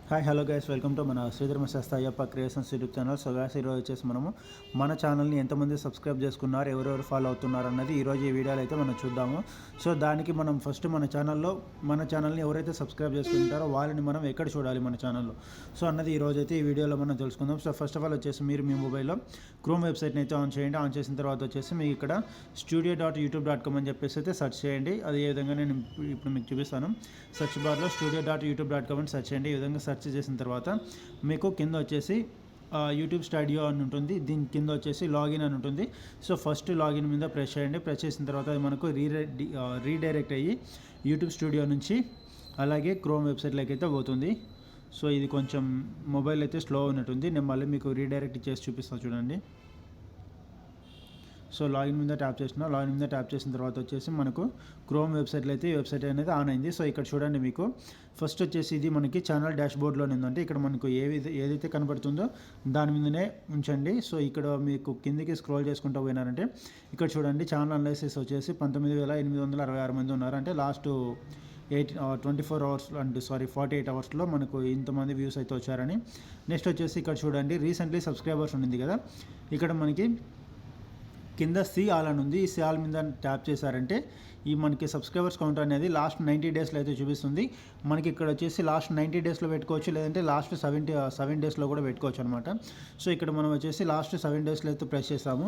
Hi hello guys, welcome to మన శ్రీధర్మ శాస్త్ర Ayyappa creations YouTube channel. So guys, ఈరోజు వచ్చేసి మనము మన ఛానల్ని ఎంతమంది సబ్స్క్రైబ్ చేసుకున్నారు, ఎవరెవరు ఫాలో అవుతున్నారు అన్నది ఈరోజు ఈ వీడియోలో అయితే మనం చూద్దాము. సో దానికి మనం ఫస్ట్ మన ఛానల్ని ఎవరైతే సబ్స్క్రైబ్ చేసుకుంటారో వాళ్ళని మనం ఎక్కడ చూడాలి మన ఛానల్లో సో అన్నది ఈరోజు అయితే ఈ వీడియోలో మనం తెలుసుకుందాం. సో ఫస్ట్ ఆఫ్ ఆల్ వచ్చేసి మీరు మీ మొబైల్లో క్రోమ్ వెబ్సైట్ని అయితే ఆన్ చేయండి. ఆన్ చేసిన తర్వాత వచ్చేసి మీకు ఇక్కడ studio.youtube.com అని చెప్పేసి అయితే సెర్చ్ చేయండి. అది ఏ విధంగా నేను ఇప్పుడు మీకు చూపిస్తాను. సెర్చ్ బార్లో studio.youtube.com అని సెర్చ్ చేయండి. ఈ విధంగా సెర్చ్ చేసిన తర్వాత మీకు కింద వచ్చేసి యూట్యూబ్ స్టూడియో అని ఉంటుంది. దీని కింద వచ్చేసి లాగిన్ అని ఉంటుంది. సో ఫస్ట్ లాగిన్ మీద ప్రెస్ చేయండి. ప్రెస్ చేసిన తర్వాత అది మనకు రీడైరెక్ట్ అయ్యి యూట్యూబ్ స్టూడియో నుంచి అలాగే క్రోమ్ వెబ్సైట్లోకి అయితే పోతుంది. సో ఇది కొంచెం మొబైల్ అయితే స్లో ఉన్నట్టుంది. నేను మళ్ళీ మీకు రీడైరెక్ట్ చేసి చూపిస్తాను చూడండి. సో లాగిన్ మీద ట్యాప్ చేసిన తర్వాత వచ్చేసి మనకు క్రోమ్ వెబ్సైట్లో అయితే ఈ వెబ్సైట్ అనేది ఆన్ అయింది. సో ఇక్కడ చూడండి, మీకు ఫస్ట్ వచ్చేసి ఇది మనకి ఛానల్ డాష్బోర్డ్లో ఉందంటే ఇక్కడ మనకు ఏదైతే కనబడుతుందో దాని మీదనే ఉంచండి. సో ఇక్కడ మీకు కిందికి స్క్రోల్ చేసుకుంటూ పోయినారంటే ఇక్కడ చూడండి, ఛానల్ అనాలిసిస్ వచ్చేసి 19,866 మంది ఉన్నారు. అంటే లాస్ట్ 24 అవర్స్ అంటే 48 అవర్స్లో మనకు ఇంతమంది వ్యూస్ అయితే వచ్చారని. నెక్స్ట్ వచ్చేసి ఇక్కడ చూడండి, రీసెంట్లీ సబ్స్క్రైబర్స్ ఉండింది కదా, ఇక్కడ మనకి కింద సి ఆల్ అని ఉంది. ఈ సి ఆల్ మీద ట్యాప్ చేశారంటే ఈ మనకి సబ్స్క్రైబర్స్ కౌంట్ అనేది లాస్ట్ 90 డేస్లో అయితే చూపిస్తుంది. మనకి ఇక్కడ వచ్చేసి లాస్ట్ 90 డేస్లో పెట్టుకోవచ్చు, లేదంటే లాస్ట్ 7 డేస్లో కూడా పెట్టుకోవచ్చు అనమాట. సో ఇక్కడ మనం వచ్చేసి లాస్ట్ 7 డేస్లో అయితే ప్రెస్ చేస్తాము.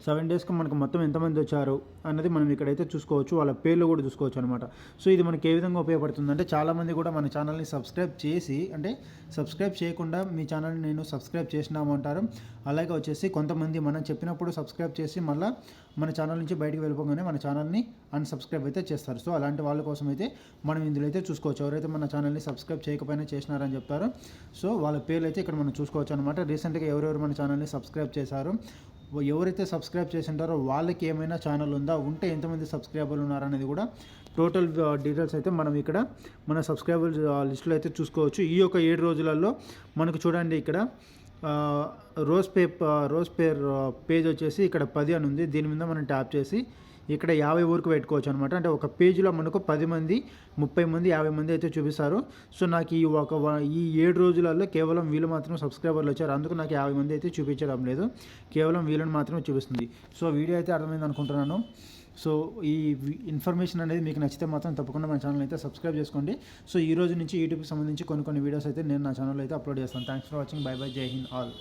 7 డేస్కి మనకు మొత్తం ఎంతమంది వచ్చారు అన్నది మనం ఇక్కడైతే చూసుకోవచ్చు. వాళ్ళ పేర్లు కూడా చూసుకోవచ్చు అనమాట. సో ఇది మనకి ఏ విధంగా ఉపయోగపడుతుందంటే, చాలామంది కూడా మన ఛానల్ని సబ్స్క్రైబ్ చేసి, అంటే సబ్స్క్రైబ్ చేయకుండా మీ ఛానల్ని నేను సబ్స్క్రైబ్ చేసినాము అంటారు. అలాగే వచ్చేసి కొంతమంది మనం చెప్పినప్పుడు సబ్స్క్రైబ్ చేసి మళ్ళీ మన ఛానల్ నుంచి బయటకు వెళ్ళిపోగానే మన ఛానల్ని అన్సబ్స్క్రైబ్ అయితే చేస్తారు. సో అలాంటి వాళ్ళ కోసం అయితే మనం ఇందులో అయితే చూసుకోవచ్చు. ఎవరైతే మన ఛానల్ని సబ్స్క్రైబ్ చేయకపోయినా చేసినారని చెప్తారో సో వాళ్ళ పేర్లు అయితే ఇక్కడ మనం చూసుకోవచ్చు అనమాట. రీసెంట్గా ఎవరెవరు మన ఛానల్ని సబ్స్క్రైబ్ చేశారు, ఎవరైతే సబ్స్క్రైబ్ చేసి ఉంటారో వాళ్ళకి ఏమైనా ఛానల్ ఉందా, ఉంటే ఎంతమంది సబ్స్క్రైబర్లు ఉన్నారనేది కూడా టోటల్ డీటెయిల్స్ అయితే మనం ఇక్కడ మన సబ్స్క్రైబర్ లిస్ట్లో అయితే చూసుకోవచ్చు. ఈ యొక్క 7 రోజులలో మనకు చూడండి, ఇక్కడ రోజ్ పేజ్ వచ్చేసి ఇక్కడ 10 అని ఉంది. దీని మీద మనం ట్యాప్ చేసి ఇక్కడ 50 వరకు పెట్టుకోవచ్చు అనమాట. అంటే ఒక పేజీలో మనకు 10 మంది, 30 మంది, 50 మంది అయితే చూపిస్తారు. సో నాకు ఈ 7 రోజులలో కేవలం వీళ్ళు మాత్రం సబ్స్క్రైబర్లు వచ్చారు. అందుకు నాకు 50 మంది అయితే చూపించడం లేదు, కేవలం వీళ్ళని మాత్రమే చూపిస్తుంది. సో వీడియో అయితే అర్థమైంది అనుకుంటున్నాను. సో ఈ ఇన్ఫర్మేషన్ అనేది మీకు నచ్చితే మాత్రం తప్పకుండా మన ఛానల్ అయితే సబ్స్క్రైబ్ చేసుకోండి. సో ఈ రోజు నుంచి యూట్యూబ్కి సంబంధించి కొన్ని వీడియోస్ అయితే నేను నా ఛానల్లో అయితే అప్లోడ్ చేస్తాను. Thanks for watching. By by. జై హింద్ ఆల్.